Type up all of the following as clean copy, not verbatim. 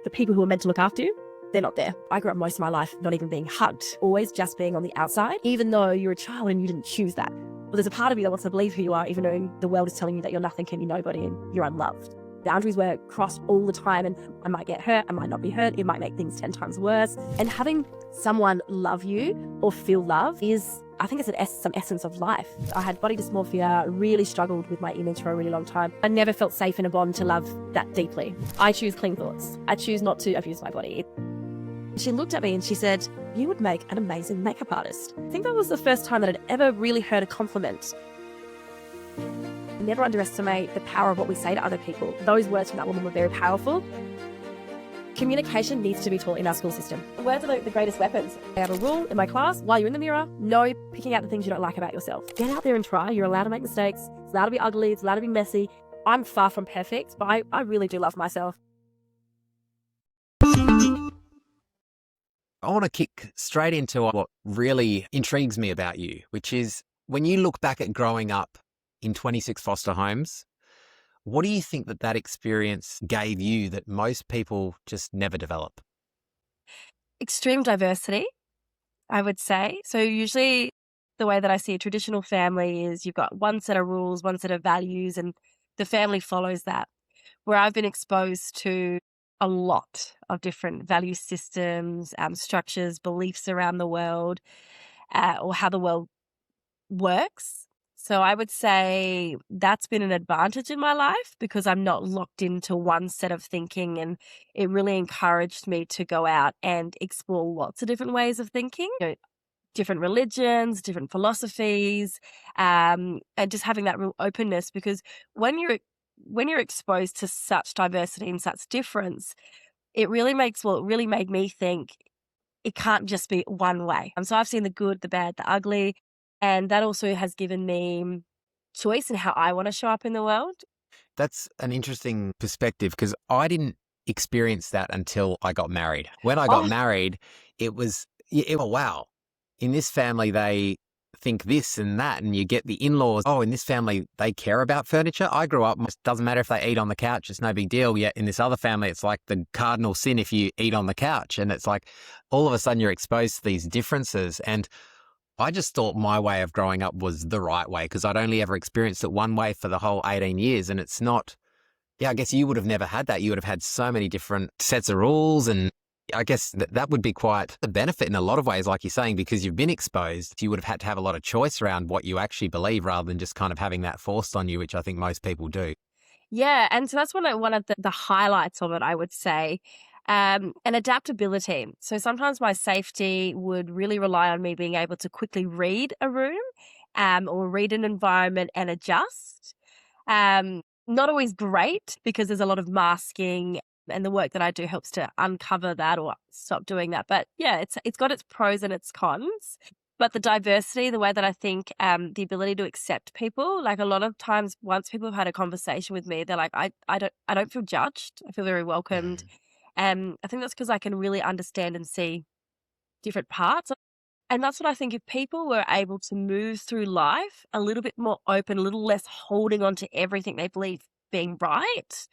the people who are meant to look after you, they're not there. I grew up most of my life not even being hugged, always just being on the outside, even though you're a child and you didn't choose that. But there's a part of you that wants to believe who you are, even though the world is telling you that you're nothing and you're nobody and you're unloved. Boundaries were crossed all the time, and I might get hurt, I might not be hurt, it might make things 10 times worse. And having someone love you or feel love is, I think it's some essence of life. I had body dysmorphia, really struggled with my image for a really long time. I never felt safe in a bond to love that deeply. I choose clean thoughts. I choose not to abuse my body. She looked at me and she said, "You would make an amazing makeup artist." I think that was the first time that I'd ever really heard a compliment. Never underestimate the power of what we say to other people. Those words from that woman were very powerful. Communication needs to be taught in our school system. Words are the greatest weapons. I have a rule in my class, while you're in the mirror, no picking out the things you don't like about yourself. Get out there and try. You're allowed to make mistakes. It's allowed to be ugly. It's allowed to be messy. I'm far from perfect, but I really do love myself. I want to kick straight into what really intrigues me about you, which is when you look back at growing up in 26 foster homes, what do you think that experience gave you that most people just never develop? Extreme diversity, I would say. So usually the way that I see a traditional family is you've got one set of rules, one set of values, and the family follows that. Where I've been exposed to a lot of different value systems, structures, beliefs around the world, or how the world works. So I would say that's been an advantage in my life because I'm not locked into one set of thinking, and it really encouraged me to go out and explore lots of different ways of thinking, different religions, different philosophies, and just having that real openness, because when you're exposed to such diversity and such difference, it really made me think it can't just be one way. So I've seen the good, the bad, the ugly. And that also has given me choice in how I want to show up in the world. That's an interesting perspective because I didn't experience that until I got married. When I got married, it was, wow, in this family, they think this and that, and you get the in-laws. Oh, in this family, they care about furniture. I grew up, it doesn't matter if they eat on the couch, it's no big deal. Yet in this other family, it's like the cardinal sin if you eat on the couch. And it's like all of a sudden you're exposed to these differences. And I just thought my way of growing up was the right way because I'd only ever experienced it one way for the whole 18 years. And it's not, I guess you would have never had that. You would have had so many different sets of rules. And I guess that would be quite a benefit in a lot of ways, like you're saying, because you've been exposed. You would have had to have a lot of choice around what you actually believe rather than just kind of having that forced on you, which I think most people do. Yeah. And so that's one of the highlights of it, I would say. And adaptability. So sometimes my safety would really rely on me being able to quickly read a room or read an environment and adjust. Not always great because there's a lot of masking, and the work that I do helps to uncover that or stop doing that. But yeah, it's got its pros and its cons. But the diversity, the way that I think, the ability to accept people, like a lot of times once people have had a conversation with me, they're like, I don't feel judged. I feel very welcomed. I think that's because I can really understand and see different parts. And that's what I think, if people were able to move through life a little bit more open, a little less holding on to everything they believe being right,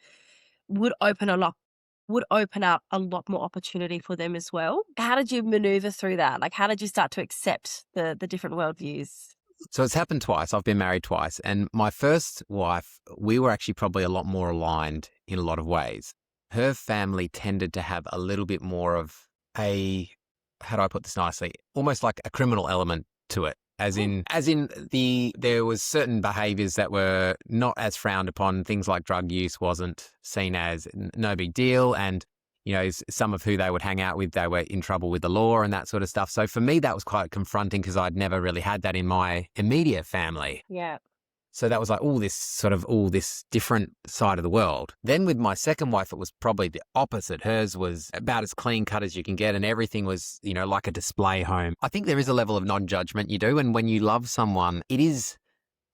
would open up a lot more opportunity for them as well. How did you maneuver through that? Like, how did you start to accept the different worldviews? So it's happened twice. I've been married twice. And my first wife, we were actually probably a lot more aligned in a lot of ways. Her family tended to have a little bit more of how do I put this nicely? Almost like a criminal element to it. As in there was certain behaviors that were not as frowned upon. Things like drug use wasn't seen as no big deal. And, some of who they would hang out with, they were in trouble with the law and that sort of stuff. So for me, that was quite confronting because I'd never really had that in my immediate family. Yeah. So that was like this different side of the world. Then with my second wife, it was probably the opposite. Hers was about as clean cut as you can get, and everything was, like a display home. I think there is a level of non-judgment you do. And when you love someone, it is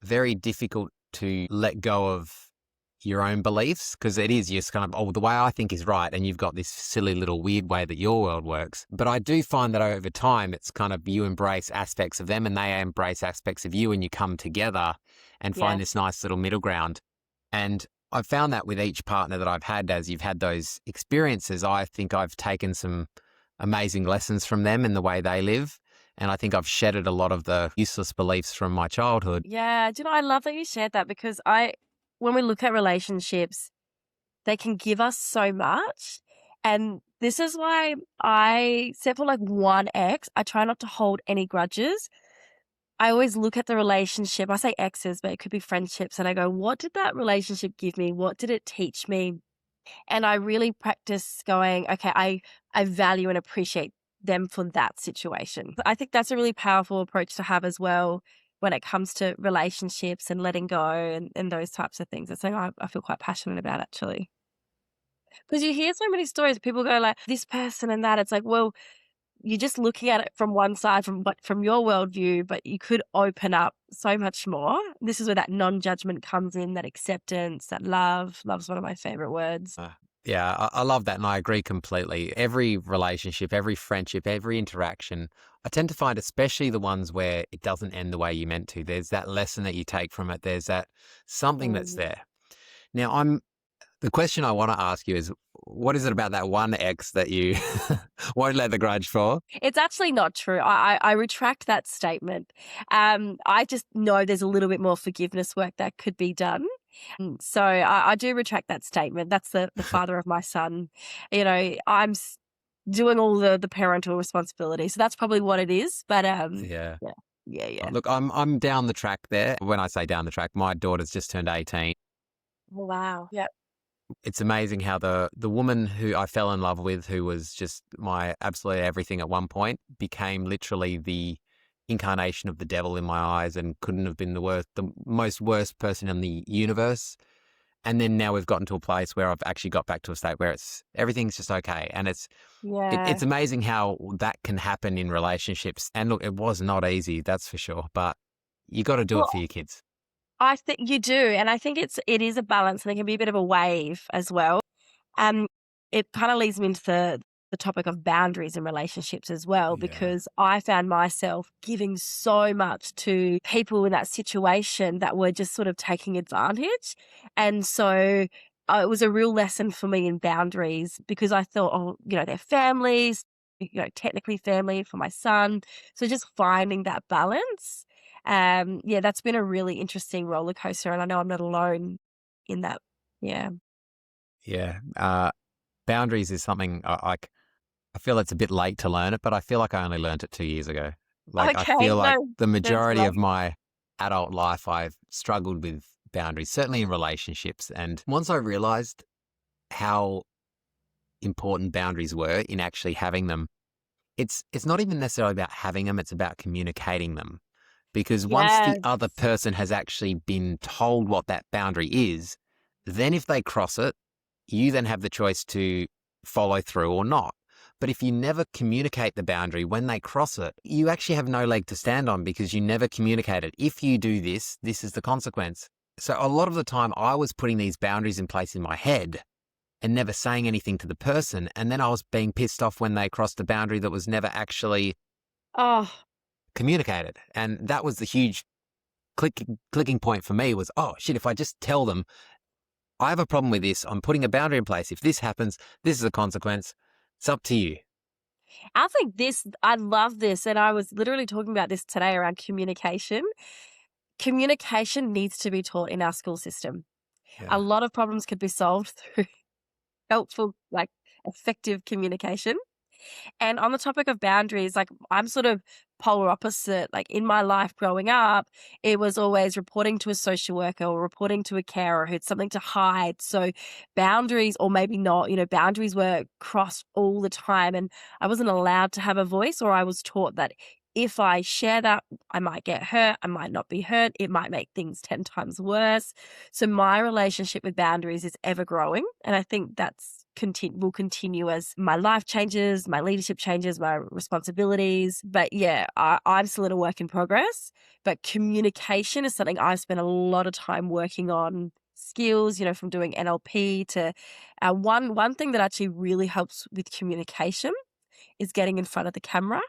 very difficult to let go of your own beliefs because it is just kind of, the way I think is right. And you've got this silly little weird way that your world works. But I do find that over time, it's kind of you embrace aspects of them and they embrace aspects of you, and you come together and find this nice little middle ground. And I've found that with each partner that I've had, as you've had those experiences, I think I've taken some amazing lessons from them in the way they live. And I think I've shedded a lot of the useless beliefs from my childhood. Yeah, do you know, I love that you shared that because when we look at relationships, they can give us so much. And this is why except for like one ex, I try not to hold any grudges. I always look at the relationship. I say exes, but it could be friendships. And I go, what did that relationship give me? What did it teach me? And I really practice going, okay, I value and appreciate them for that situation. I think that's a really powerful approach to have as well when it comes to relationships and letting go and those types of things. It's something I feel quite passionate about actually. Because you hear so many stories, people go like this person and that. It's like, well, you're just looking at it from one side, from your worldview, but you could open up so much more. This is where that non-judgment comes in, that acceptance, that love. Love's one of my favorite words. Yeah, I love that. And I agree completely. Every relationship, every friendship, every interaction, I tend to find, especially the ones where it doesn't end the way you meant to, there's that lesson that you take from it. There's that something that's Mm. there. Now, the question I want to ask you is, what is it about that one ex that you won't let the grudge for? It's actually not true. I retract that statement. I just know there's a little bit more forgiveness work that could be done. So I do retract that statement. That's the father of my son. You know, doing all the parental responsibility. So that's probably what it is. But Yeah. yeah, yeah. Look, I'm down the track there. When I say down the track, my daughter's just turned 18. Oh, wow. Yeah. It's amazing how the woman who I fell in love with, who was just my absolute everything at one point, became literally the incarnation of the devil in my eyes and couldn't have been the most worst person in the universe. And then now we've gotten to a place where I've actually got back to a state where everything's just okay. And Yeah. it's amazing how that can happen in relationships. And look, it was not easy, that's for sure. But you got to do it Well, for your kids. I think you do, and I think it is a balance, and it can be a bit of a wave as well. Um, it kind of leads me into the topic of boundaries in relationships as well, Yeah. because I found myself giving so much to people in that situation that were just sort of taking advantage, and so it was a real lesson for me in boundaries because I thought, oh, you know, they're families, you know, technically family for my son, so just finding that balance. Yeah, that's been a really interesting roller coaster, and I know I'm not alone in that. Yeah. Yeah. Boundaries is something I feel it's a bit late to learn it, but I feel like I only learned it 2 years ago. Like, I Okay, feel like no, the that's majority of right. my adult life, I've struggled with boundaries, certainly in relationships. And once I realized how important boundaries were in actually having them, it's not even necessarily about having them, it's about communicating them. Because once the Yes. other person has actually been told what that boundary is, then if they cross it, you then have the choice to follow through or not. But if you never communicate the boundary when they cross it, you actually have no leg to stand on because you never communicated. If you do this, this is the consequence. So a lot of the time I was putting these boundaries in place in my head and never saying anything to the person. And then I was being pissed off when they crossed a boundary that was never actually Oh, communicated. And that was the huge clicking point for me was, oh shit, if I just tell them, I have a problem with this, I'm putting a boundary in place. If this happens, this is a consequence. It's up to you. I think I love this, and I was literally talking about this today around communication. Communication needs to be taught in our school system. A Yeah. lot of problems could be solved through helpful, like, effective communication. And on the topic of boundaries, like I'm sort of polar opposite. Like in my life growing up, it was always reporting to a social worker or reporting to a carer who had something to hide. So boundaries, or maybe not, you know, boundaries were crossed all the time. And I wasn't allowed to have a voice, or I was taught that if I share that, I might get hurt, I might not be hurt, it might make things 10 times worse. So my relationship with boundaries is ever growing. And I think that's will continue as my life changes, my leadership changes, my responsibilities. But yeah, I'm still in a work in progress. But communication is something I've spent a lot of time working on. Skills, you know, from doing NLP to one thing that actually really helps with communication is getting in front of the camera.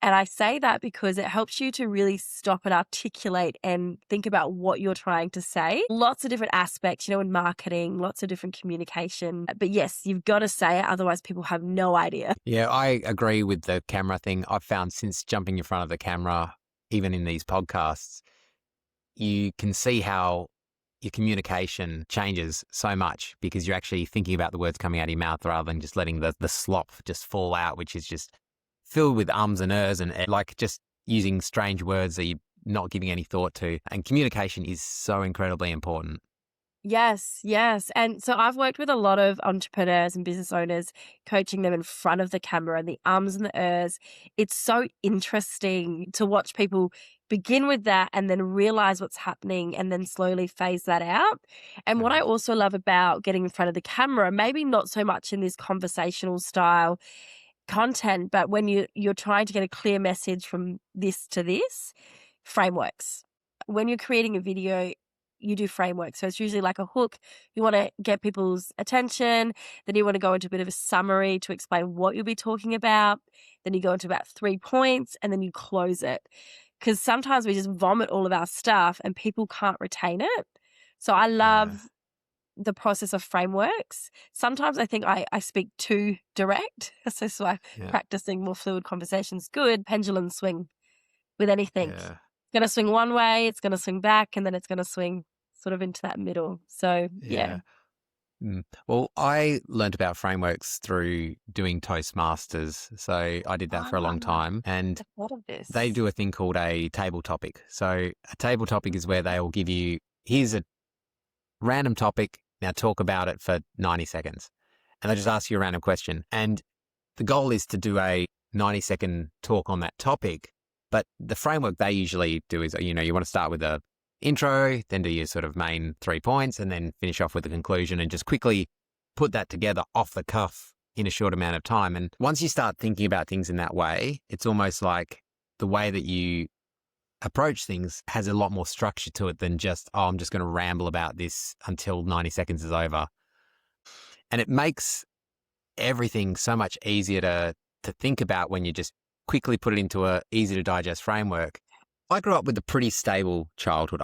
And I say that because it helps you to really stop and articulate and think about what you're trying to say. Lots of different aspects, in marketing, lots of different communication. But yes, you've got to say it, otherwise people have no idea. Yeah, I agree with the camera thing. I've found since jumping in front of the camera, even in these podcasts, you can see how your communication changes so much because you're actually thinking about the words coming out of your mouth rather than just letting the slop just fall out, which is just filled with ums and ers and like just using strange words that you're not giving any thought to. And communication is so incredibly important. Yes, yes. And so I've worked with a lot of entrepreneurs and business owners, coaching them in front of the camera and the ums and the ers. It's so interesting to watch people begin with that and then realize what's happening and then slowly phase that out. And what I also love about getting in front of the camera, maybe not so much in this conversational style content, but when you're trying to get a clear message from this to this, frameworks. When you're creating a video, you do frameworks. So it's usually like a hook. You want to get people's attention. Then you want to go into a bit of a summary to explain what you'll be talking about. Then you go into about 3 points and then you close it. Because sometimes we just vomit all of our stuff and people can't retain it. So I love the process of frameworks. Sometimes I think I speak too direct. So like practicing more fluid conversations. Good pendulum swing with anything. It's going to swing one way, it's going to swing back, and then it's going to swing sort of into that middle. So, yeah. Well, I learned about frameworks through doing Toastmasters. So I did that for a long time. And they do a thing called a table topic. So a table topic is where they will give you, here's a random topic, now talk about it for 90 seconds. And they just ask you a random question. And the goal is to do a 90-second talk on that topic. But the framework they usually do is, you want to start with a intro, then do your sort of main 3 points, and then finish off with a conclusion and just quickly put that together off the cuff in a short amount of time. And once you start thinking about things in that way, it's almost like the way that you approach things has a lot more structure to it than just, I'm just going to ramble about this until 90 seconds is over. And it makes everything so much easier to think about when you just quickly put it into a easy to digest framework. I grew up with a pretty stable childhood.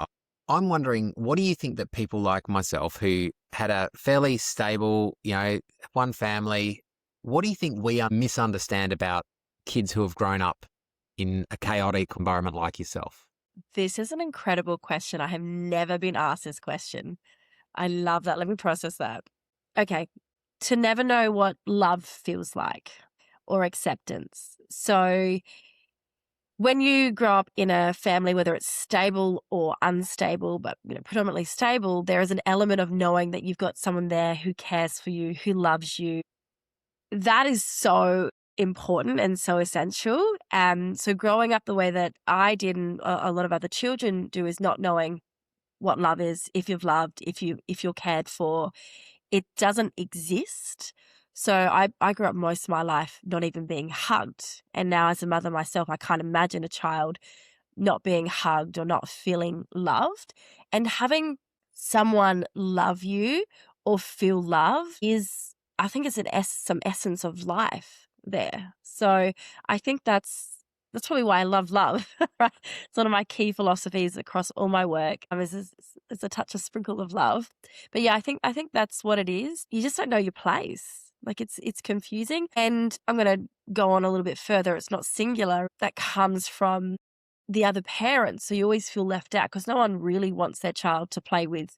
I'm wondering, what do you think that people like myself who had a fairly stable, one family, what do you think we misunderstand about kids who have grown up in a chaotic environment like yourself? This is an incredible question. I have never been asked this question. I love that. Let me process that. Okay. To never know what love feels like or acceptance. So when you grow up in a family, whether it's stable or unstable, but predominantly stable, there is an element of knowing that you've got someone there who cares for you, who loves you. That is so important and so essential. So growing up the way that I did and a lot of other children do is not knowing what love is, if you've loved, if you're cared for. It doesn't exist. So I grew up most of my life not even being hugged. And now as a mother myself, I can't imagine a child not being hugged or not feeling loved. And having someone love you or feel love is, I think it's some essence of life there. So I think that's probably why I love love. Right? It's one of my key philosophies across all my work. Is a touch, a sprinkle of love. But yeah, I think that's what it is. You just don't know your place. Like it's confusing. And I'm going to go on a little bit further. It's not singular. That comes from the other parents. So you always feel left out because no one really wants their child to play with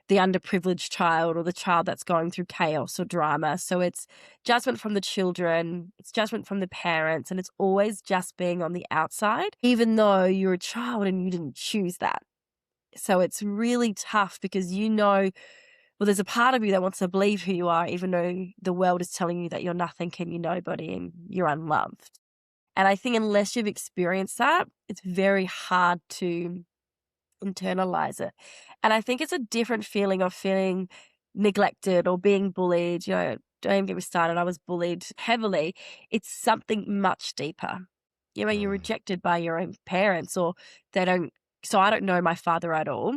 the underprivileged child or the child that's going through chaos or drama. So it's judgment from the children, it's judgment from the parents, and it's always just being on the outside, even though you're a child and you didn't choose that. So it's really tough because there's a part of you that wants to believe who you are, even though the world is telling you that you're nothing and you're nobody and you're unloved. And I think unless you've experienced that, it's very hard to internalize it. And I think it's a different feeling of feeling neglected or being bullied. Don't even get me started. I was bullied heavily. It's something much deeper. You're rejected by your own parents or they don't. So I don't know my father at all,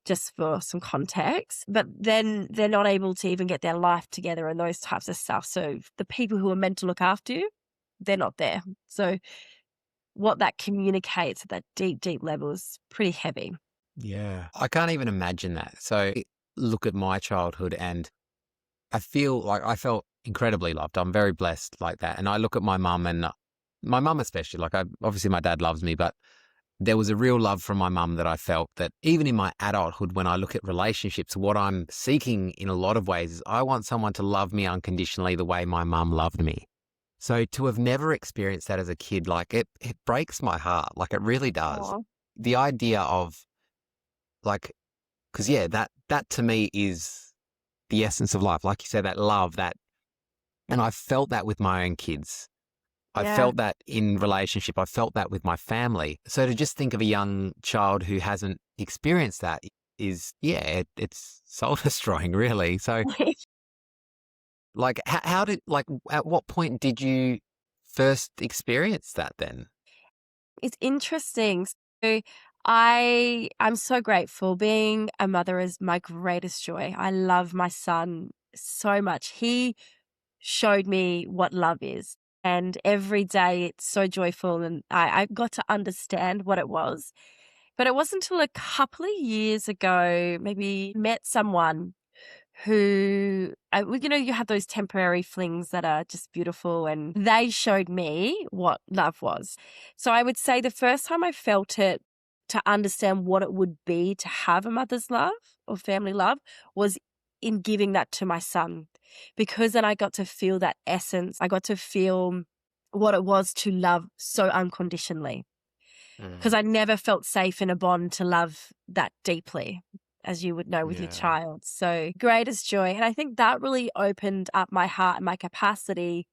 just for some context, but then they're not able to even get their life together and those types of stuff. So the people who are meant to look after you, they're not there. So what that communicates at that deep, deep level is pretty heavy. Yeah. I can't even imagine that. So look at my childhood and I feel like I felt incredibly loved. I'm very blessed like that. And I look at my mum and my mum especially, like obviously my dad loves me, but there was a real love from my mum that I felt that even in my adulthood, when I look at relationships, what I'm seeking in a lot of ways is I want someone to love me unconditionally the way my mum loved me. So to have never experienced that as a kid, like it breaks my heart. Like it really does. Aw. The idea of like, because yeah, that to me is the essence of life. Like you said, that love, and I felt that with my own kids. I Yeah. felt that in relationship. I felt that with my family. So to just think of a young child who hasn't experienced that is, yeah, it's soul destroying, really. So, like, how did, like, at what point did you first experience that then? It's interesting. So I'm so grateful. Being a mother is my greatest joy. I love my son so much. He showed me what love is. And every day it's so joyful. And I got to understand what it was. But it wasn't until a couple of years ago, maybe met someone who, you have those temporary flings that are just beautiful, and they showed me what love was. So I would say the first time I felt it, to understand what it would be to have a mother's love or family love, was in giving that to my son, because then I got to feel that essence. I got to feel what it was to love so unconditionally, because Mm, I never felt safe in a bond to love that deeply, as you would know with your yeah. child. So greatest joy. And I think that really opened up my heart and my capacity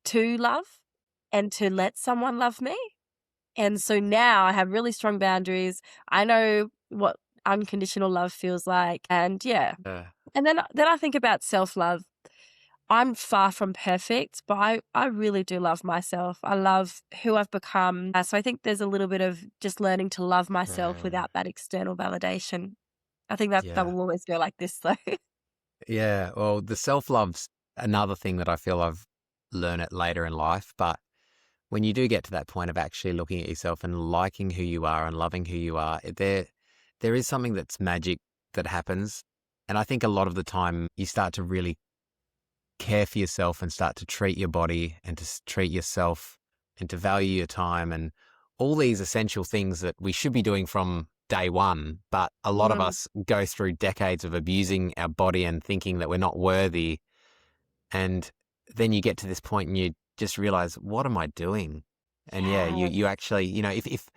to love and to let someone love me. And so now I have really strong boundaries. I know what unconditional love feels like. And yeah. Yeah. And then I think about self-love. I'm far from perfect, but I really do love myself. I love who I've become. So I think there's a little bit of just learning to love myself Right. without that external validation. I think that Yeah. will always go like this, though. Yeah. Well, the self-love's another thing that I feel I've learned it later in life, but when you do get to that point of actually looking at yourself and liking who you are and loving who you are, there is something that's magic that happens. And I think a lot of the time you start to really care for yourself and start to treat your body and to treat yourself and to value your time and all these essential things that we should be doing from day one. But a lot of Mm, us go through decades of abusing our body and thinking that we're not worthy. And then you get to this point and you just realize, what am I doing? And yeah, yeah. you actually, if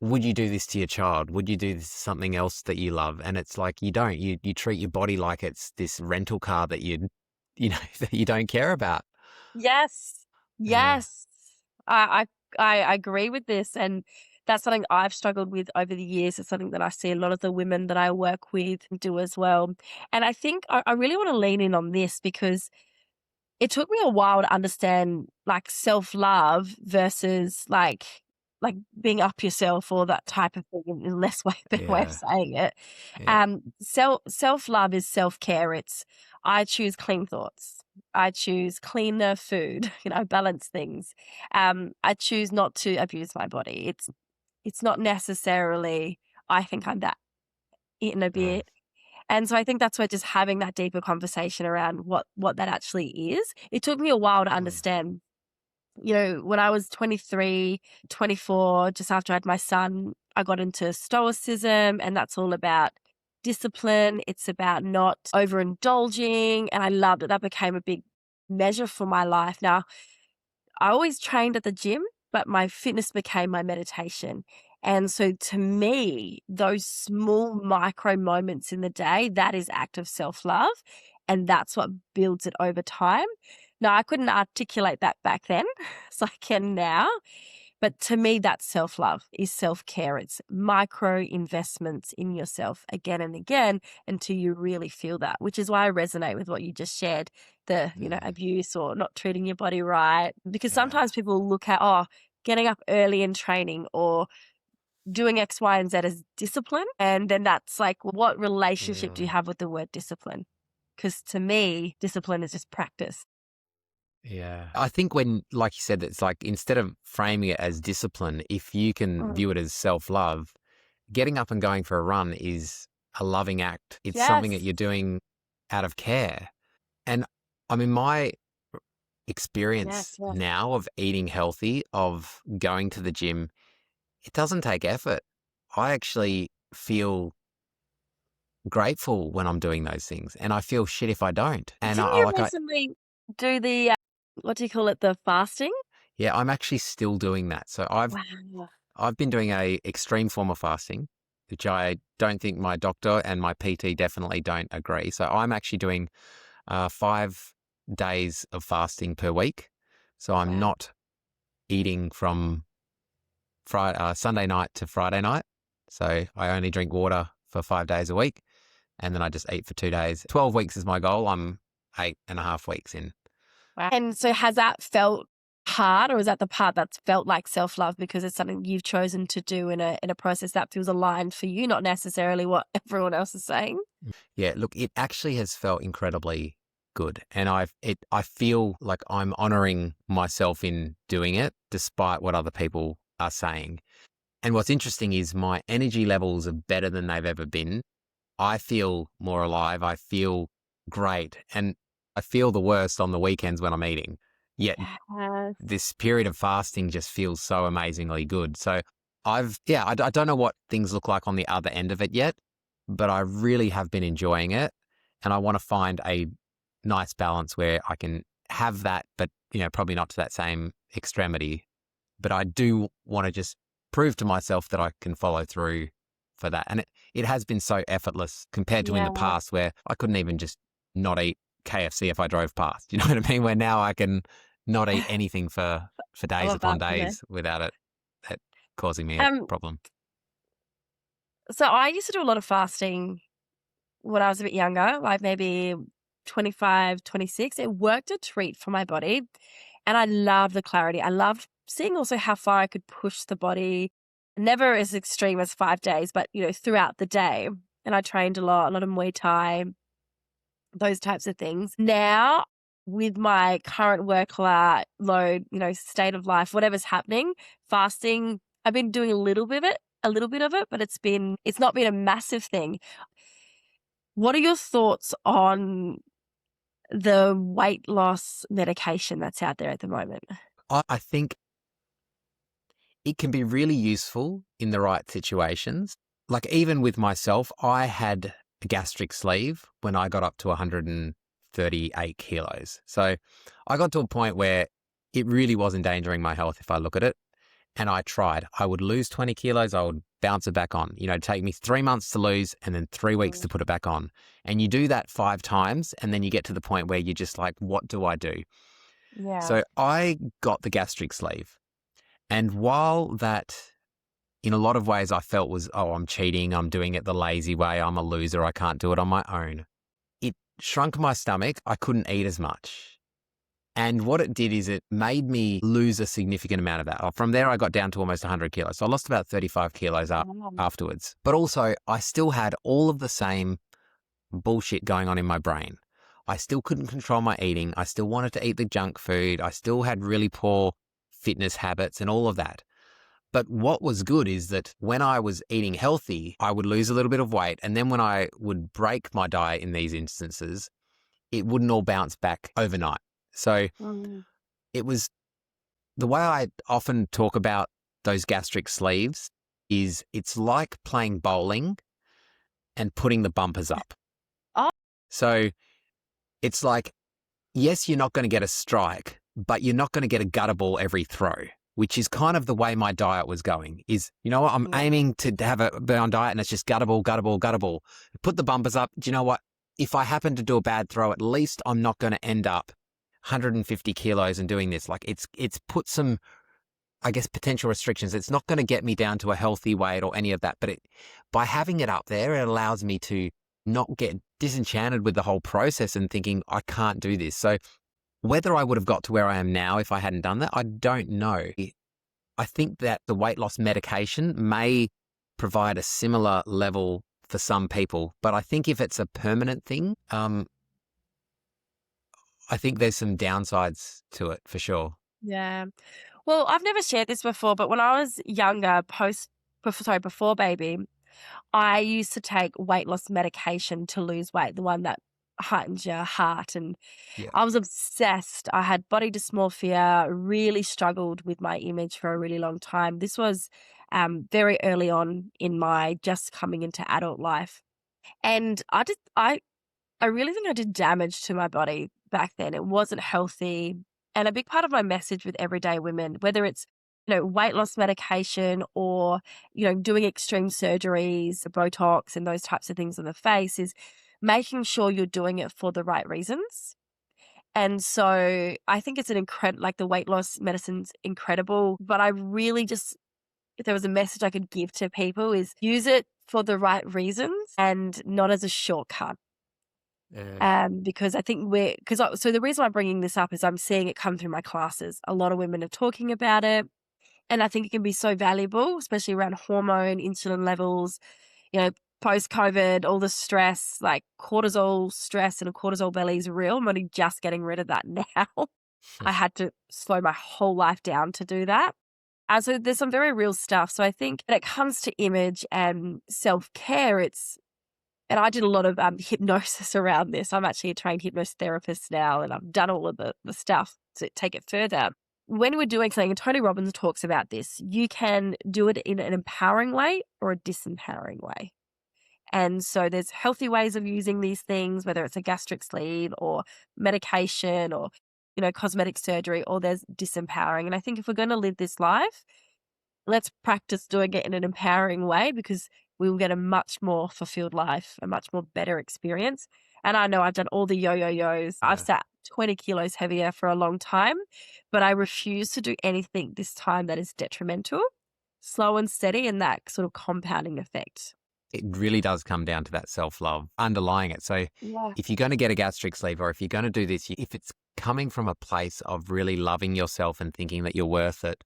would you do this to your child? Would you do this to something else that you love? And it's like you don't. You treat your body like it's this rental car that that you don't care about. Yes. Yeah. Yes. I I agree with this, and that's something I've struggled with over the years. It's something that I see a lot of the women that I work with do as well. And I think I really want to lean in on this, because it took me a while to understand, like, self-love versus like being up yourself or that type of thing, in less way better way of Yeah. saying it. Yeah. Self-love is self-care. It's I choose clean thoughts. I choose cleaner food, balance things. I choose not to abuse my body. It's not necessarily I think I'm that in a Mm, bit. And so I think that's where just having that deeper conversation around what that actually is. It took me a while to mm, understand. When I was 23, 24, just after I had my son, I got into stoicism, and that's all about discipline. It's about not overindulging. And I loved it. That became a big measure for my life. Now, I always trained at the gym, but my fitness became my meditation. And so to me, those small micro moments in the day, that is act of self-love. And that's what builds it over time. Now, I couldn't articulate that back then, so I can now. But to me, that's self-love, is self-care. It's micro investments in yourself again and again until you really feel that, which is why I resonate with what you just shared, the, mm, abuse or not treating your body right. Because yeah. sometimes people look at, getting up early and training or doing X, Y, and Z as discipline. And then that's like, what relationship do you Mm. have with the word discipline? Because to me, discipline is just practice. Yeah. I think when, like you said, it's like instead of framing it as discipline, if you can Mm. view it as self-love, getting up and going for a run is a loving act. It's something that Yes. you're doing out of care. And I mean, my experience Yes. Yes. now of eating healthy, of going to the gym, it doesn't take effort. I actually feel grateful when I'm doing those things, and I feel shit if I don't. And Didn't I you like I recently do the, what do you call it, the fasting? yeah, I'm actually still doing that. So I've Wow. I've been doing a extreme form of fasting, which I don't think my doctor and my PT definitely don't agree. So I'm actually doing 5 days of fasting per week. So I'm Wow. not eating from Sunday night to Friday night. So I only drink water for 5 days a week, and then I just eat for 2 days. 12 weeks is my goal. I'm 8.5 weeks in. Wow. And so has that felt hard, or is that the part that's felt like self-love because it's something you've chosen to do in a process that feels aligned for you, not necessarily what everyone else is saying? Yeah, look, it actually has felt incredibly good, and I feel like I'm honoring myself in doing it, despite what other people are saying. And what's interesting is my energy levels are better than they've ever been. I feel more alive. I feel great, and I feel the worst on the weekends when I'm eating. Yet Yes. this period of fasting just feels so amazingly good. So I don't know what things look like on the other end of it yet, but I really have been enjoying it. And I want to find a nice balance where I can have that, but, probably not to that same extremity. But I do want to just prove to myself that I can follow through for that. And it has been so effortless compared to in the Yeah. past where I couldn't even just not eat KFC if I drove past. You know what I mean? Where now I can not eat anything for I days love upon that for you. days without it causing me a Um, problem. so I used to do a lot of fasting when I was a bit younger, like maybe 25, 26. It worked a treat for my body. And I loved the clarity. I loved seeing also how far I could push the body, never as extreme as 5 days, but, throughout the day. And I trained a lot of Muay Thai, those types of things. Now, with my current load, state of life, whatever's happening, fasting, I've been doing a little bit of it, but it's not been a massive thing. What are your thoughts on the weight loss medication that's out there at the moment? I think it can be really useful in the right situations. Like even with myself, I had a gastric sleeve when I got up to 138 kilos. So I got to a point where it really was endangering my health if I look at it. And I tried. I would lose 20 kilos. I would bounce it back on. It'd take me 3 months to lose and then 3 weeks to put it back on. And you do that 5 times and then you get to the point where you're just like, what do I do? Yeah. So I got the gastric sleeve. And while that in a lot of ways I felt was, oh, I'm cheating, I'm doing it the lazy way, I'm a loser, I can't do it on my own. It shrunk my stomach. I couldn't eat as much. And what it did is it made me lose a significant amount of that. From there, I got down to almost 100 kilos. So I lost about 35 kilos Wow. afterwards. But also, I still had all of the same bullshit going on in my brain. I still couldn't control my eating. I still wanted to eat the junk food. I still had really poor fitness habits and all of that. But what was good is that when I was eating healthy, I would lose a little bit of weight. And then when I would break my diet in these instances, it wouldn't all bounce back overnight. So Mm. it was the way I often talk about those gastric sleeves is it's like playing bowling and putting the bumpers up. Oh. So it's like, yes, you're not going to get a strike, but you're not going to get a gutter ball every throw, which is kind of the way my diet was going is, you know what, I'm Yeah. aiming to have a bound diet and it's just gutter ball, gutter ball, gutter ball. Put the bumpers up. Do you know what? If I happen to do a bad throw, at least I'm not going to end up 150 kilos and doing this. Like it's put some, I guess, potential restrictions. It's not going to get me down to a healthy weight or any of that, but by having it up there, it allows me to not get disenchanted with the whole process and thinking I can't do this. So whether I would have got to where I am now if I hadn't done that, I don't know. I think that the weight loss medication may provide a similar level for some people, but I think if it's a permanent thing, I think there's some downsides to it for sure. Yeah. Well, I've never shared this before, but when I was younger, before baby, I used to take weight loss medication to lose weight, the one that heightens your heart. And Yeah. I was obsessed. I had body dysmorphia, really struggled with my image for a really long time. This was very early on in my just coming into adult life. And I really think I did damage to my body back then. It wasn't healthy. And a big part of my message with everyday women, whether it's, weight loss medication or, doing extreme surgeries, Botox and those types of things on the face, is making sure you're doing it for the right reasons. And so I think it's an incredible, like the weight loss medicine's incredible, but I really just, if there was a message I could give to people, is use it for the right reasons and not as a shortcut. Because I think so the reason I'm bringing this up is I'm seeing it come through my classes. A lot of women are talking about it, and I think it can be so valuable, especially around hormone, insulin levels, post COVID, all the stress, like cortisol stress and a cortisol belly is real. I'm only just getting rid of that now. I had to slow my whole life down to do that. And so there's some very real stuff. So I think when it comes to image and self-care, and I did a lot of hypnosis around this. I'm actually a trained hypnotherapist now, and I've done all of the stuff to take it further. When we're doing something, and Tony Robbins talks about this, you can do it in an empowering way or a disempowering way. And so there's healthy ways of using these things, whether it's a gastric sleeve or medication or, cosmetic surgery, or there's disempowering. And I think if we're going to live this life, let's practice doing it in an empowering way, because we will get a much more fulfilled life, a much more better experience. And I know I've done all the yo-yo-yos. I've sat 20 kilos heavier for a long time, but I refuse to do anything this time that is detrimental. Slow and steady, and that sort of compounding effect. It really does come down to that self-love underlying it. So Yeah. if you're going to get a gastric sleeve, or if you're going to do this, if it's coming from a place of really loving yourself and thinking that you're worth it,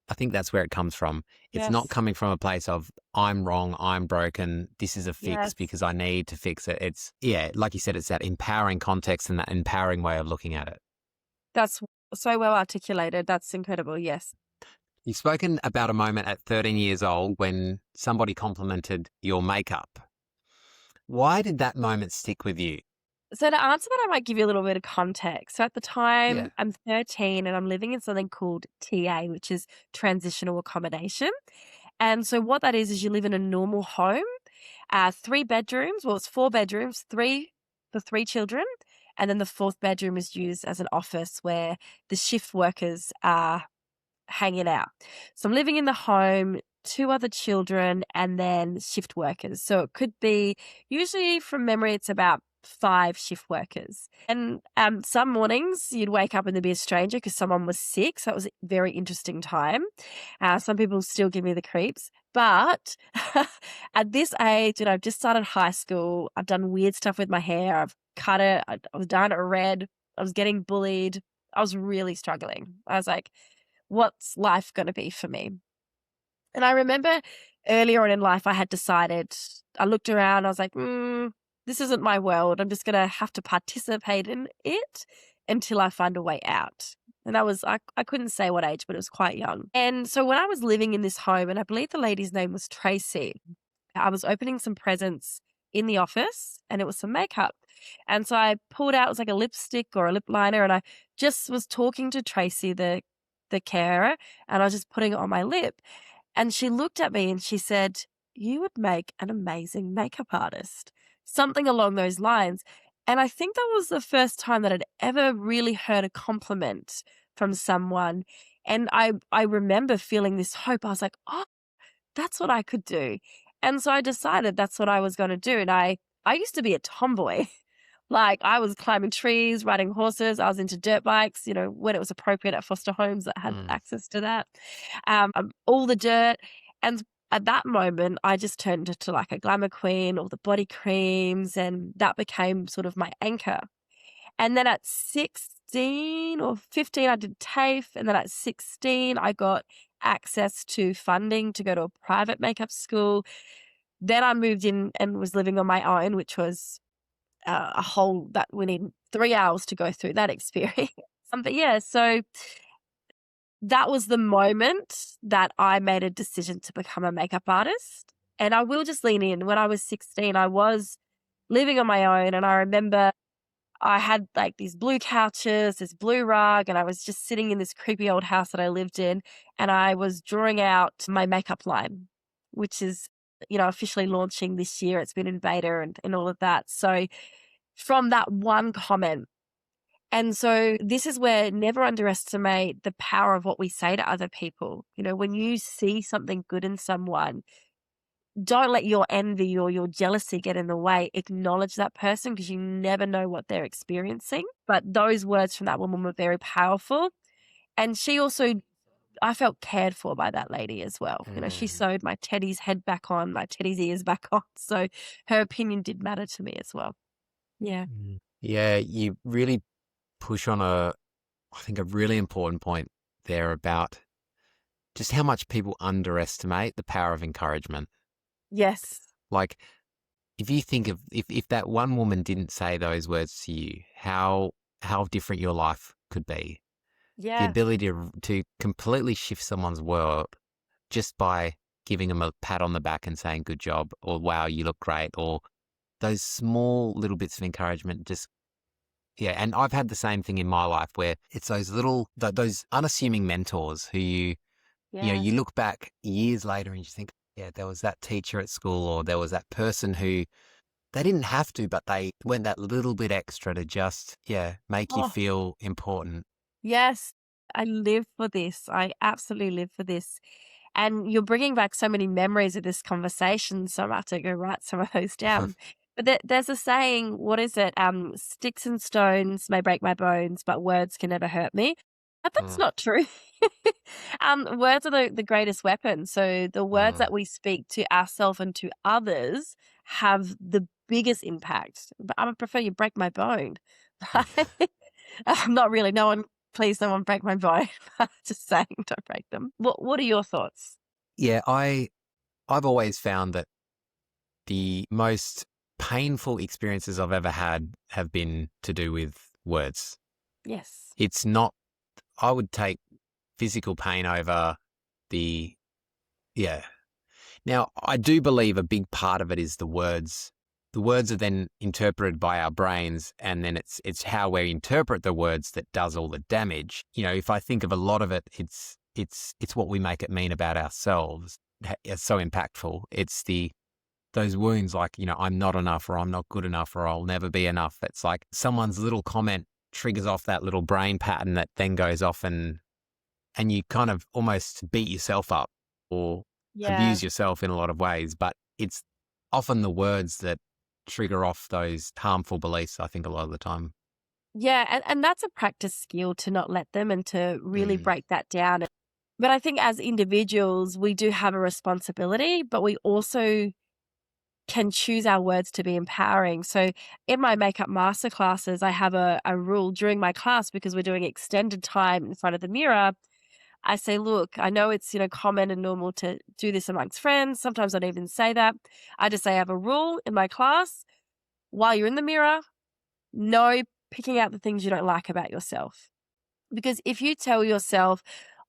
I think that's where it comes from. It's not coming from a place of, I'm wrong, I'm broken, this is a fix because I need to fix it. It's, like you said, it's that empowering context and that empowering way of looking at it. That's so well articulated. That's incredible. Yes. You've spoken about a moment at 13 years old when somebody complimented your makeup. Why did that moment stick with you? So to answer that, I might give you a little bit of context. So at the time, I'm 13 and I'm living in something called TA, which is transitional accommodation. And so what that is you live in a normal home, 3 bedrooms. Well, it's 4 bedrooms, 3 for 3 children. And then the 4th bedroom is used as an office where the shift workers are hanging out. So I'm living in the home, 2 other children, and then shift workers. So it could be, usually from memory, it's about 5 shift workers. And some mornings you'd wake up and there'd be a stranger because someone was sick. So it was a very interesting time. Some people still give me the creeps. But at this age, and I've just started high school, I've done weird stuff with my hair. I've cut it. I was dyeing it red. I was getting bullied. I was really struggling. I was like, what's life going to be for me? And I remember earlier on in life, I had decided, I looked around, I was like, this isn't my world. I'm just going to have to participate in it until I find a way out. And that was, I couldn't say what age, but it was quite young. And so when I was living in this home, and I believe the lady's name was Tracy, I was opening some presents in the office and it was some makeup. And so I pulled out, it was like a lipstick or a lip liner, and I just was talking to Tracy, the carer, and I was just putting it on my lip. And she looked at me and she said, "You would make an amazing makeup artist." Something along those lines. And I think that was the first time that I'd ever really heard a compliment from someone. And I remember feeling this hope. I was like, oh, that's what I could do. And so I decided that's what I was going to do. And I used to be a tomboy. Like, I was climbing trees, riding horses. I was into dirt bikes, when it was appropriate at foster homes that had access to that. All the dirt. And at that moment, I just turned into like a glamour queen, all the body creams, and that became sort of my anchor. And then at 16 or 15, I did TAFE. And then at 16, I got access to funding to go to a private makeup school. Then I moved in and was living on my own, which was a whole, that we need 3 hours to go through that experience. But yeah, so that was the moment that I made a decision to become a makeup artist. And I will just lean in. When I was 16, I was living on my own. And I remember I had like these blue couches, this blue rug, and I was just sitting in this creepy old house that I lived in. And I was drawing out my makeup line, which is, officially launching this year. It's been in beta and all of that. So from that one comment, and so this is where never underestimate the power of what we say to other people. When you see something good in someone, don't let your envy or your jealousy get in the way. Acknowledge that person, because you never know what they're experiencing. But those words from that woman were very powerful. And she also, I felt cared for by that lady as well. She sewed my Teddy's head back on, my Teddy's ears back on. So her opinion did matter to me as well. Yeah. Yeah, you really push on I think a really important point there about just how much people underestimate the power of encouragement. Yes. Like, if you think of, if that one woman didn't say those words to you, how different your life could be. Yeah. The ability to completely shift someone's world just by giving them a pat on the back and saying good job, or wow, you look great, or those small little bits of encouragement just. Yeah, and I've had the same thing in my life where it's those those unassuming mentors who you look back years later and you think, yeah, there was that teacher at school, or there was that person who they didn't have to, but they went that little bit extra to just, make you feel important. Yes, I live for this. I absolutely live for this. And you're bringing back so many memories of this conversation, so I might have to go write some of those down. But there's a saying, what is it? Sticks and stones may break my bones, but words can never hurt me. But that's not true. Words are the greatest weapon. So the words that we speak to ourselves and to others have the biggest impact. But I would prefer you break my bone. Not really. Please, no one break my bone. Just saying, don't break them. What are your thoughts? Yeah, I've always found that the most painful experiences I've ever had have been to do with words. Yes. It's not, I would take physical pain over Now, I do believe a big part of it is the words. The words are then interpreted by our brains, and then it's how we interpret the words that does all the damage. If I think of a lot of it, it's what we make it mean about ourselves. It's so impactful. It's those wounds like, I'm not enough, or I'm not good enough, or I'll never be enough. It's like someone's little comment triggers off that little brain pattern that then goes off and you kind of almost beat yourself up or abuse yourself in a lot of ways. But it's often the words that trigger off those harmful beliefs, I think, a lot of the time. Yeah, and that's a practice skill, to not let them and to really break that down. But I think as individuals, we do have a responsibility, but we also can choose our words to be empowering. So in my makeup masterclasses, I have a rule during my class, because we're doing extended time in front of the mirror. I say, look, I know it's, common and normal to do this amongst friends. Sometimes I don't even say that. I just say I have a rule in my class. While you're in the mirror, no picking out the things you don't like about yourself. Because if you tell yourself,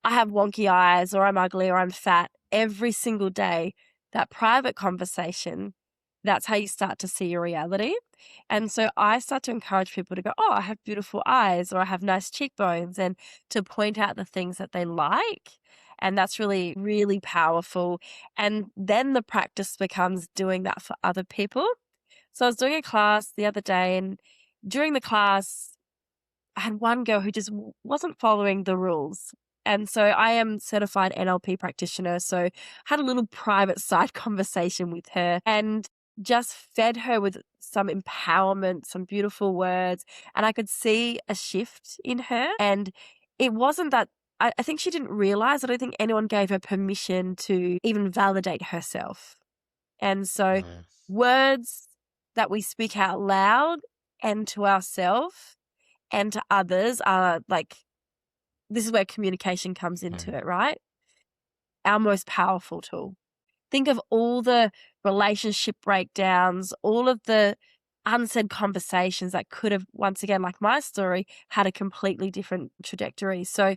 I have wonky eyes, or I'm ugly, or I'm fat, every single day, that private conversation, that's how you start to see your reality. And so I start to encourage people to go, oh, I have beautiful eyes, or I have nice cheekbones, and to point out the things that they like. And that's really, really powerful. And then the practice becomes doing that for other people. So I was doing a class the other day, and during the class, I had one girl who just wasn't following the rules. And so I am certified NLP practitioner. So I had a little private side conversation with her and just fed her with some empowerment, some beautiful words. And I could see a shift in her. And it wasn't that, I think she didn't realize, I don't think anyone gave her permission to even validate herself. And so words that we speak out loud and to ourselves and to others are like, this is where communication comes into it, right? Our most powerful tool. Think of all the relationship breakdowns, all of the unsaid conversations that could have, once again, like my story, had a completely different trajectory. So,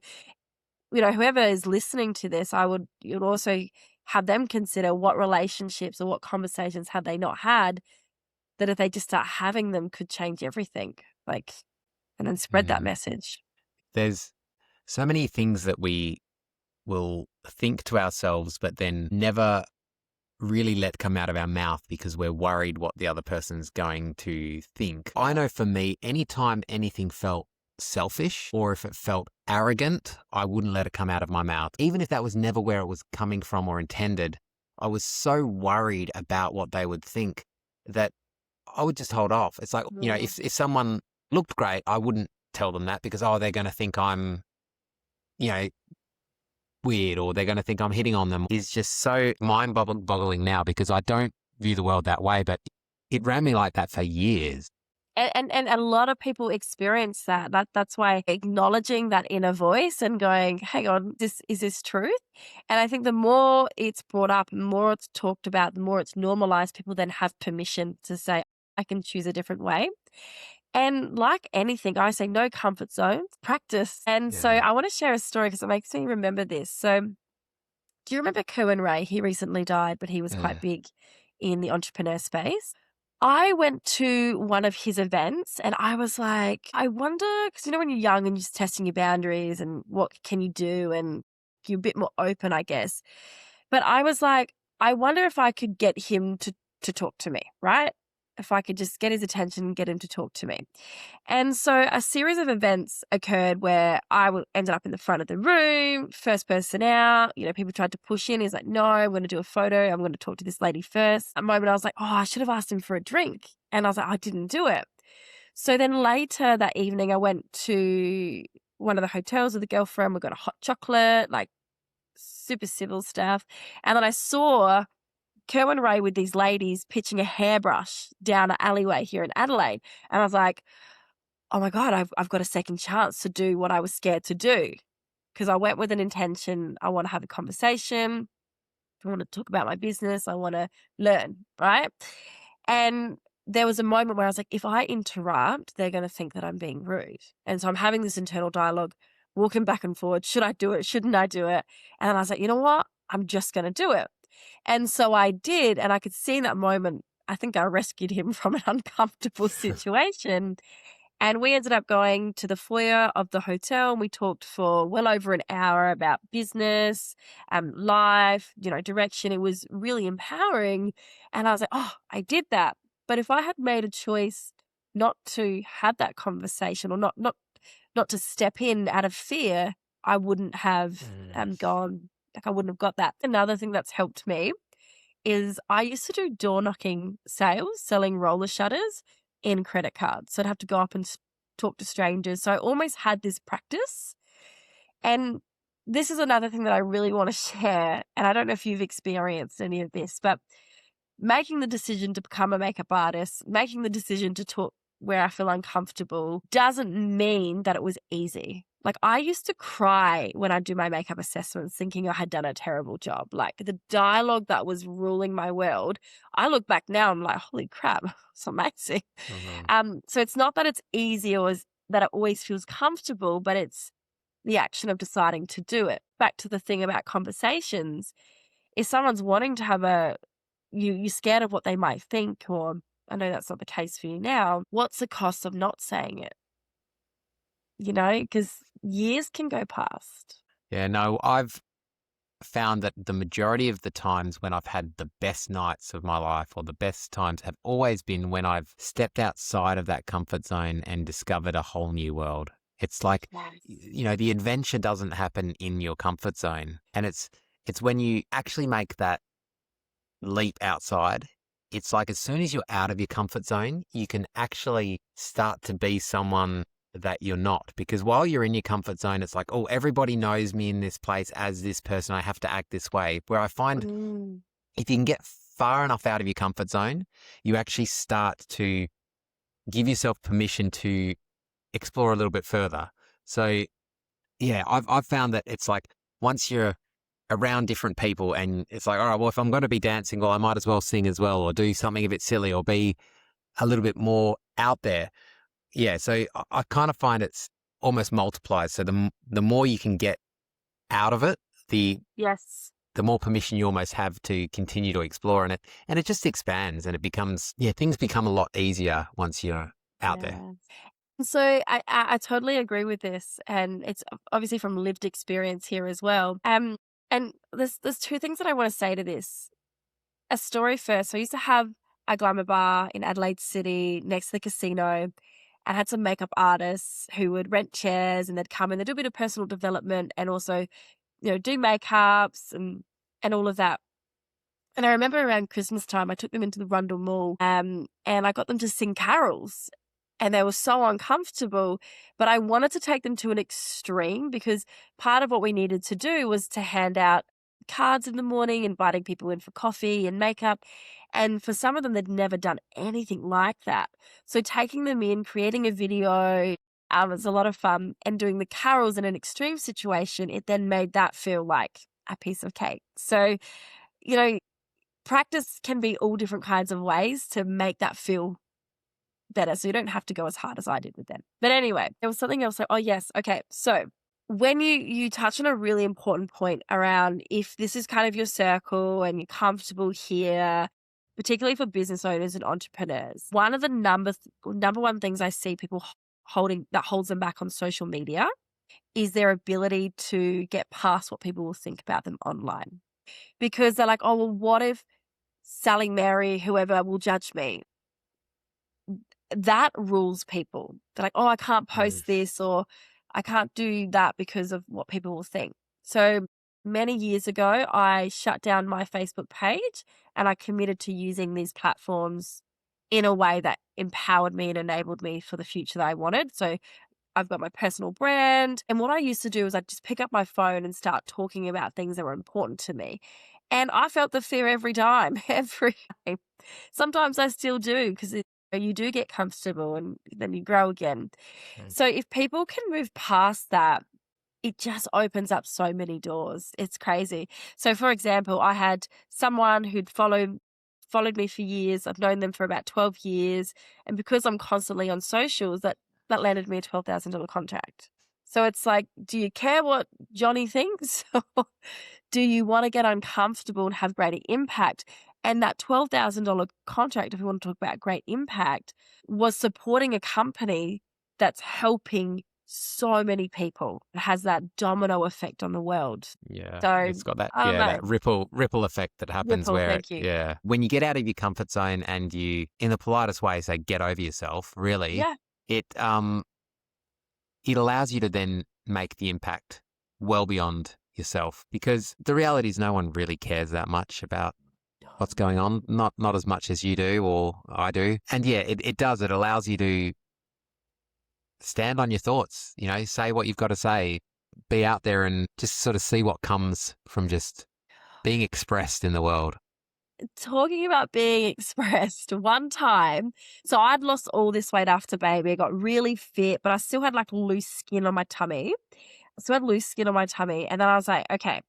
whoever is listening to this, you'd also have them consider what relationships or what conversations have they not had that if they just start having them could change everything, and then spread that message. There's so many things that we will think to ourselves, but then never really let come out of our mouth because we're worried what the other person's going to think. I know for me, anytime anything felt selfish or if it felt arrogant, I wouldn't let it come out of my mouth. Even if that was never where it was coming from or intended, I was so worried about what they would think that I would just hold off. It's like, if someone looked great, I wouldn't tell them that because, they're going to think I'm, weird or they're going to think I'm hitting on them. Is just so mind-boggling now because I don't view the world that way, but it ran me like that for years. And a lot of people experience that. That's why acknowledging that inner voice and going, hang on, is this truth? And I think the more it's brought up, the more it's talked about, the more it's normalized, people then have permission to say, I can choose a different way. And like anything, I say no comfort zones, practice. And so I want to share a story because it makes me remember this. So do you remember Cohen Ray? He recently died, but he was quite big in the entrepreneur space. I went to one of his events and I was like, I wonder, because when you're young and you're just testing your boundaries and what can you do and you're a bit more open, I guess. But I was like, I wonder if I could get him to talk to me, right? If I could just get his attention and get him to talk to me. And so a series of events occurred where I ended up in the front of the room, first person out, people tried to push in. He's like, no, I'm going to do a photo. I'm going to talk to this lady first. A moment I was like, I should have asked him for a drink. And I was like, I didn't do it. So then later that evening, I went to one of the hotels with a girlfriend. We got a hot chocolate, super civil stuff. And then I saw Kerwin Ray with these ladies pitching a hairbrush down an alleyway here in Adelaide. And I was like, oh my God, I've got a second chance to do what I was scared to do. Because I went with an intention. I want to have a conversation. I want to talk about my business. I want to learn, right? And there was a moment where I was like, if I interrupt, they're going to think that I'm being rude. And so I'm having this internal dialogue, walking back and forward. Should I do it? Shouldn't I do it? And then I was like, you know what? I'm just going to do it. And so I did, and I could see in that moment, I think I rescued him from an uncomfortable situation. And we ended up going to the foyer of the hotel, and we talked for well over an hour about business, life, direction. It was really empowering. And I was like, I did that. But if I had made a choice not to have that conversation or not to step in out of fear, I wouldn't have gone. I wouldn't have got that. Another thing that's helped me is I used to do door knocking sales, selling roller shutters in credit cards. So I'd have to go up and talk to strangers. So I almost had this practice. And this is another thing that I really want to share. And I don't know if you've experienced any of this, but making the decision to become a makeup artist, making the decision to talk where I feel uncomfortable doesn't mean that it was easy. I used to cry when I do my makeup assessments thinking I had done a terrible job. The dialogue that was ruling my world, I look back now, I'm like, holy crap, it's amazing. So it's not that it's easy or that it always feels comfortable, but it's the action of deciding to do it. Back to the thing about conversations, if someone's wanting to have you're scared of what they might think, or I know that's not the case for you now, what's the cost of not saying it? Because years can go past. Yeah, no, I've found that the majority of the times when I've had the best nights of my life or the best times have always been when I've stepped outside of that comfort zone and discovered a whole new world. It's like, the adventure doesn't happen in your comfort zone. And it's when you actually make that leap outside. It's like as soon as you're out of your comfort zone, you can actually start to be someone that you're not. Because while you're in your comfort zone, it's like, everybody knows me in this place as this person. I have to act this way. Where I find if you can get far enough out of your comfort zone, you actually start to give yourself permission to explore a little bit further. So, yeah, I've found that it's like once you're around different people and it's like, all right, well, if I'm going to be dancing, well, I might as well sing as well or do something a bit silly or be a little bit more out there. Yeah, so I kind of find it's almost multiplies. So the more you can get out of it, Yes. the more permission you almost have to continue to explore, and it just expands, and it becomes, things become a lot easier once you're out there. Yeah. So I totally agree with this, and it's obviously from lived experience here as well. And there's two things that I want to say to this. A story first. So I used to have a glamour bar in Adelaide City next to the casino, and had some makeup artists who would rent chairs, and they'd come and they'd do a bit of personal development and also, do makeups and all of that. And I remember around Christmas time, I took them into the Rundle Mall, and I got them to sing carols. And they were so uncomfortable, but I wanted to take them to an extreme because part of what we needed to do was to hand out cards in the morning, inviting people in for coffee and makeup. And for some of them, they'd never done anything like that. So taking them in, creating a video, was a lot of fun. And doing the carols in an extreme situation, it then made that feel like a piece of cake. So, you know, practice can be all different kinds of ways to make that feel better. So you don't have to go as hard as I did with them. But anyway, there was something else. Oh, yes. Okay. So when you touch on a really important point around if this is kind of your circle and you're comfortable here, particularly for business owners and entrepreneurs, one of the number one things I see people holding that holds them back on social media is their ability to get past what people will think about them online. Because they're like, oh, well, what if Sally, Mary, whoever will judge me? That rules people. They're like, oh, I can't post this or I can't do that because of what people will think. So many years ago, I shut down my Facebook page and I committed to using these platforms in a way that empowered me and enabled me for the future that I wanted. So I've got my personal brand. And what I used to do is I'd just pick up my phone and start talking about things that were important to me. And I felt the fear every time, every time. Sometimes I still do because you do get comfortable and then you grow again. So if people can move past that, it just opens up so many doors. It's crazy. So for example, I had someone who'd followed me for years. I've known them for about 12 years. And because I'm constantly on socials, that landed me a $12,000 contract. So it's like, do you care what Johnny thinks? Do you want to get uncomfortable and have greater impact? And that $12,000 contract, if we want to talk about great impact, was supporting a company that's helping so many people. It has that domino effect on the world. Yeah, So it's got that I don't know. that ripple effect that happens Ripple, where thank you. when you get out of your comfort zone and you, in the politest way, say get over yourself. Really, Yeah. it allows you to then make the impact well beyond yourself, because the reality is no one really cares that much about what's going on, not as much as you do or I do. And yeah, it does. It allows you to stand on your thoughts, say what you've got to say, be out there and just sort of see what comes from just being expressed in the world. Talking about being expressed, one time, so I'd lost all this weight after baby. I got really fit, but I still had like loose skin on my tummy. So I had loose skin on my tummy. And then I was like, okay,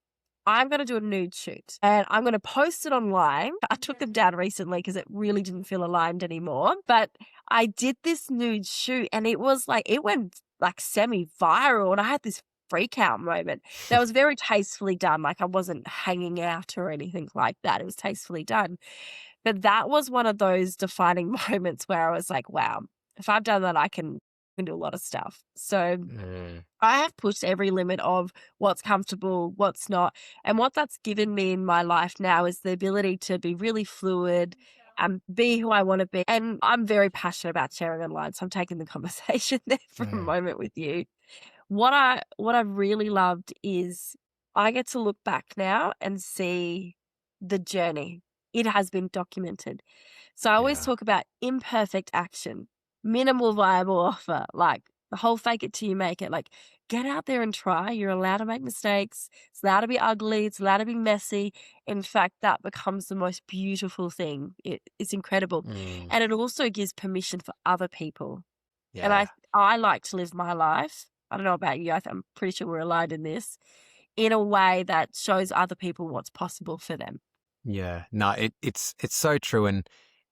I'm going to do a nude shoot and I'm going to post it online. I took them down recently because it really didn't feel aligned anymore. But I did this nude shoot and it was like, it went like semi-viral and I had this freak out moment that was very tastefully done. Like I wasn't hanging out or anything like that. It was tastefully done. But that was one of those defining moments where I was like, wow, if I've done that, I can do a lot of stuff. So I have pushed every limit of what's comfortable, what's not. And what that's given me in my life now is the ability to be really fluid and be who I want to be. And I'm very passionate about sharing online. So I'm taking the conversation there for a moment with you. What I've really loved is I get to look back now and see the journey. It has been documented. So I always talk about imperfect action, minimal viable offer, like the whole fake it till you make it. Like get out there and try. You're allowed to make mistakes. It's allowed to be ugly. It's allowed to be messy. In fact, that becomes the most beautiful thing. It's incredible. And it also gives permission for other people. And I like to live my life. I don't know about you. I'm pretty sure we're aligned in this, in a way that shows other people what's possible for them. Yeah, no, it's so true. And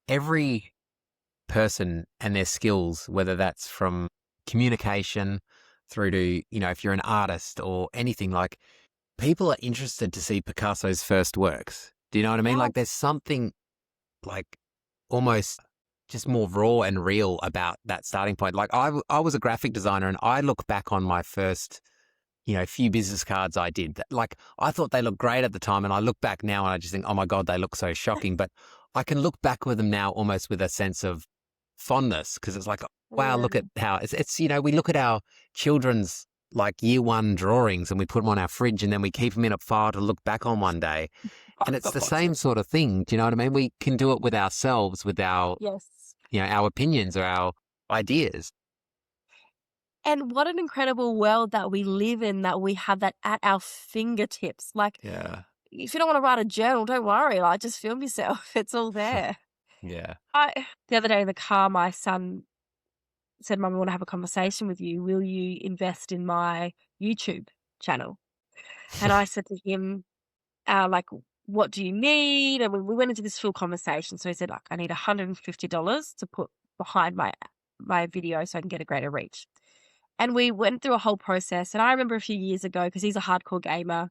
every person and their skills, whether that's from communication through to, if you're an artist or anything, like people are interested to see Picasso's first works. Do you know what I mean? Yeah. Like there's something like almost just more raw and real about that starting point. Like I was a graphic designer and I look back on my first, few business cards I did. Like I thought they looked great at the time and I look back now and I just think, oh my God, they look so shocking. But I can look back with them now almost with a sense of fondness because it's like, wow, look at how it's we look at our children's like year one drawings and we put them on our fridge and then we keep them in a file to look back on one day. And it's the same sort of thing. Do you know what I mean? We can do it with ourselves, with our, Yes. our opinions or our ideas. And what an incredible world that we live in, that we have that at our fingertips. Like, Yeah. if you don't want to write a journal, don't worry. Like, just film yourself. It's all there. Yeah. The other day in the car, my son said, Mum, I want to have a conversation with you. Will you invest in my YouTube channel? And I said to him, like, what do you need? And we went into this full conversation. So he said, like, I need $150 to put behind my video so I can get a greater reach. And we went through a whole process. And I remember a few years ago, because he's a hardcore gamer,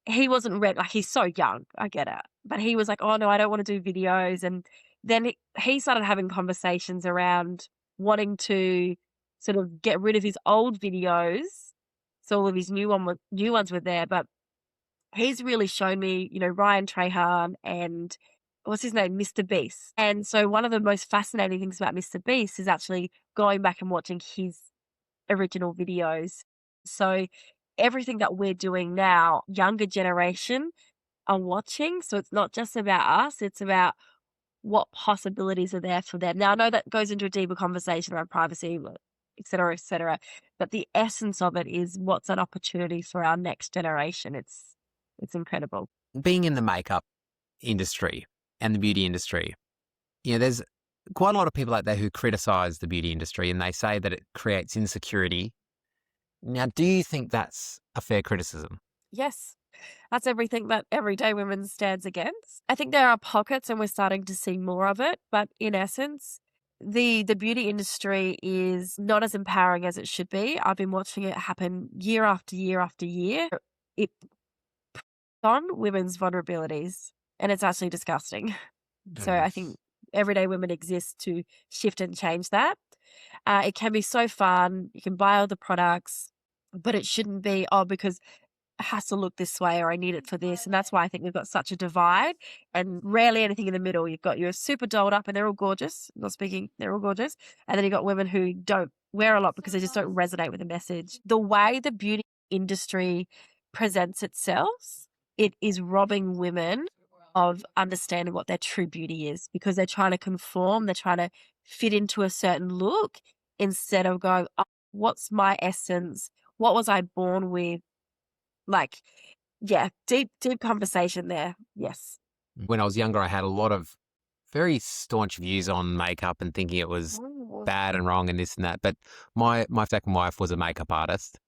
he wasn't ready. Like, he's so young, I get it. But he was like, oh, no, I don't want to do videos. And then he started having conversations around wanting to sort of get rid of his old videos. So all of his new ones were there. But he's really shown me, Ryan Trahan and what's his name, Mr. Beast. And so one of the most fascinating things about Mr. Beast is actually going back and watching his original videos. So everything that we're doing now, younger generation are watching. So it's not just about us, it's about what possibilities are there for them. Now, I know that goes into a deeper conversation around privacy, et cetera, et cetera. But the essence of it is what's an opportunity for our next generation. It's incredible. Being in the makeup industry and the beauty industry, there's quite a lot of people out there who criticize the beauty industry and they say that it creates insecurity. Now, do you think that's a fair criticism? Yes. That's everything that everyday women stands against. I think there are pockets and we're starting to see more of it, but in essence, the beauty industry is not as empowering as it should be. I've been watching it happen year after year after year. It puts on women's vulnerabilities and it's actually disgusting. So I think everyday women exist to shift and change that. It can be so fun. You can buy all the products, but it shouldn't be, because it has to look this way or I need it for this. And that's why I think we've got such a divide and rarely anything in the middle. You've got your super dolled up and they're all gorgeous. Not speaking, they're all gorgeous. And then you've got women who don't wear a lot because they just don't resonate with the message. The way the beauty industry presents itself, it is robbing women of understanding what their true beauty is because they're trying to conform, they're trying to fit into a certain look instead of going, oh, what's my essence? What was I born with? Like, yeah, deep conversation there. Yes. When I was younger, I had a lot of very staunch views on makeup and thinking it was bad and wrong and this and that. But my second wife was a makeup artist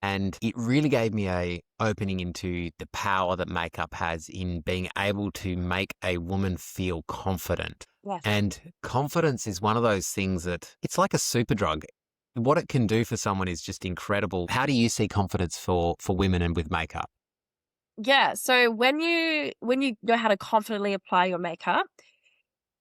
and it really gave me a opening into the power that makeup has in being able to make a woman feel confident. Yes. And confidence is one of those things that it's like a super drug. What it can do for someone is just incredible. How do you see confidence for women and with makeup? Yeah. So when you know how to confidently apply your makeup,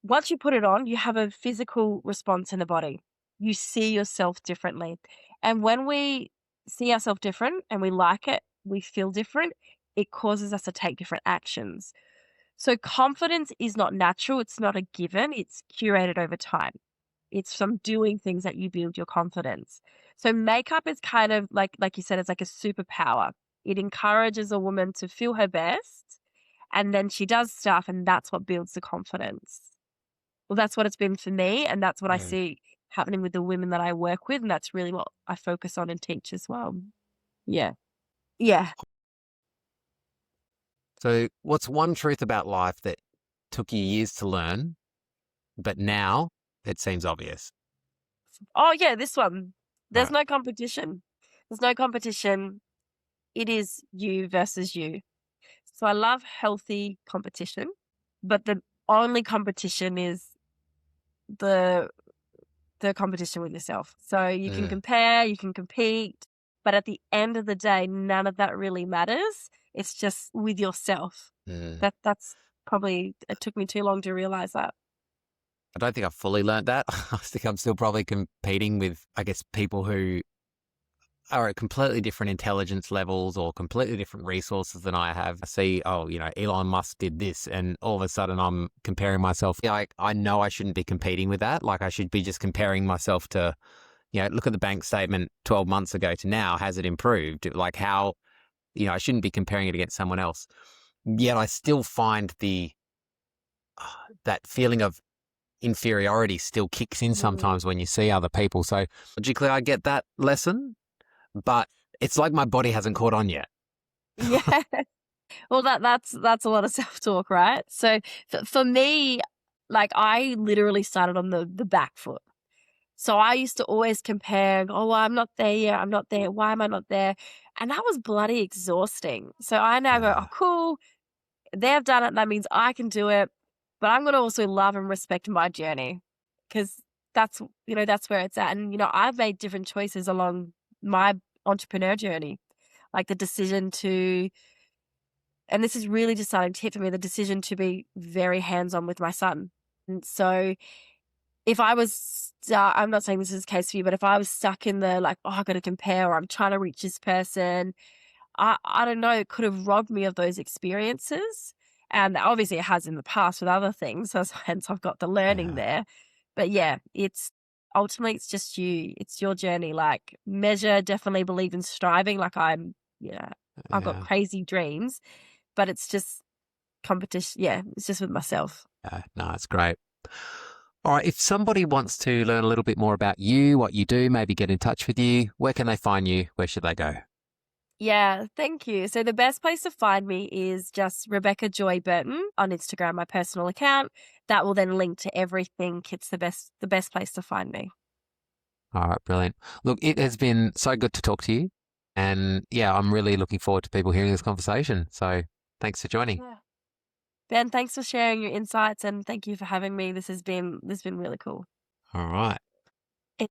once you put it on, you have a physical response in the body. You see yourself differently. And when we see ourselves different and we like it, we feel different, it causes us to take different actions. So confidence is not natural. It's not a given. It's curated over time. It's from doing things that you build your confidence. So makeup is kind of like you said, it's like a superpower. It encourages a woman to feel her best and then she does stuff and that's what builds the confidence. Well, that's what it's been for me and that's what I see happening with the women that I work with and that's really what I focus on and teach as well. Yeah. Yeah. So what's one truth about life that took you years to learn, but now it seems obvious? Oh, yeah, this one. There's Right. no competition. There's no competition. It is you versus you. So I love healthy competition, but the only competition is the competition with yourself. So you can compare, you can compete, but at the end of the day, none of that really matters. It's just with yourself. That's probably, it took me too long to realize that. I don't think I've fully learned that. I think I'm still probably competing with, I guess, people who are at completely different intelligence levels or completely different resources than I have. I see, Elon Musk did this, and all of a sudden I'm comparing myself. I know I shouldn't be competing with that. Like, I should be just comparing myself to, look at the bank statement 12 months ago to now. Has it improved? Like, how, I shouldn't be comparing it against someone else. Yet I still find that feeling of inferiority still kicks in sometimes when you see other people. So logically, I get that lesson, but it's like my body hasn't caught on yet. Yeah. Well, that's a lot of self-talk, right? So for me, like, I literally started on the back foot. So I used to always compare, oh, well, I'm not there yet. I'm not there. Why am I not there? And that was bloody exhausting. So I now go, oh, cool. They've done it. That means I can do it. But I'm going to also love and respect my journey, because that's where it's at. And, I've made different choices along my entrepreneur journey, like the decision to, and this is really just starting to hit for me, the decision to be very hands-on with my son. And so if I was, I'm not saying this is the case for you, but if I was stuck in the like, oh, I've got to compare, or I'm trying to reach this person, I don't know, it could have robbed me of those experiences. And obviously it has in the past with other things. So hence I've got the learning there. But yeah, ultimately it's just you. It's your journey. Like, definitely believe in striving. Like, I've got crazy dreams, but it's just competition. Yeah, it's just with myself. No, it's great. All right. If somebody wants to learn a little bit more about you, what you do, maybe get in touch with you, where can they find you? Where should they go? Yeah, thank you. So the best place to find me is just Rebecca Joy Burton on Instagram, my personal account. That will then link to everything. It's the best place to find me. All right, brilliant. Look, it has been so good to talk to you. And yeah, I'm really looking forward to people hearing this conversation. So thanks for joining. Yeah. Ben, thanks for sharing your insights, and thank you for having me. This has been really cool. All right.